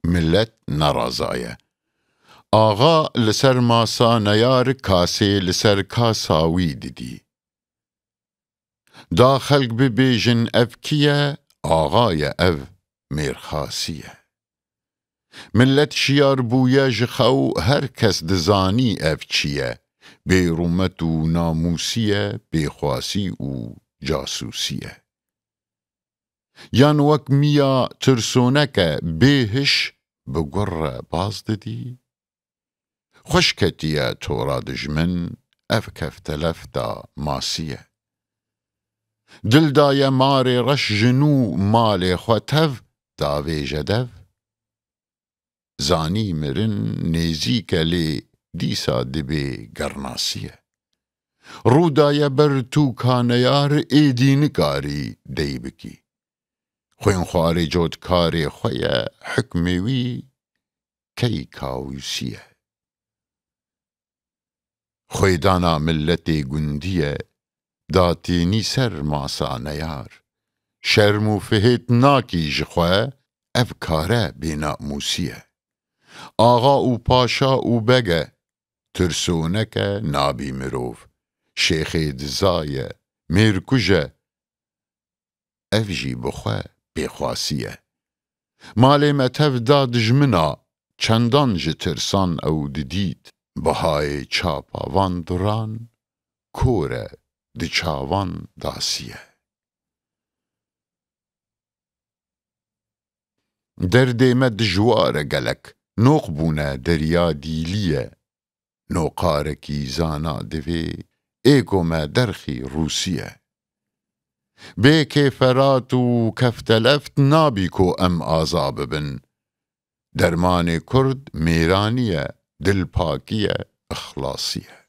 ملت نرازایه. آغا لسر ماسا نیار کاسه لسر کاساوی دیدی. دا خلق ببیجن اف کیه آغای اف میرخاسیه. ملت شیار بویا جخو هر کس دزانی اف چیه. بیرومت و ناموسیه بیخواسی و جاسوسیه. یان وک میا ترسونک بیهش بگره باز ددی. خوشکتیه تورا دجمن اف کفتلف دا ماسیه. دل دای مار رش جنو مال خوتف داوی جدف. زانی مرن نیزیک لی دیسا دبی گرناسیه. رودای بر تو کانیار ایدی نکاری دی بکی. خوین خواری جود کاری خوی حکمیوی کی کاویسیه. خوی دانا ملتی گندیه داتینی سر ماسا نیار. شرمو فهیت ناکی جخواه اف کاره بینا موسیه. آغا و پاشا و بگه ترسونک نابی مروف. شیخ دزایه میرکوژه اف جی بخواه بیخواسیه. مالی متف دا دجمنا چندان جه ترسان او ددید. بهای چاپاوان دران کوره دی چاوان داسیه. دردیمه دجواره گلک نوق بونه دریا دیلیه. نوقارکی زانا دوی ایگومه درخی روسیه. بیکی فرات و کفتلفت نابی کو ام آزاب بن. درمان کرد میرانیه دل پاکیه اخلاصیه.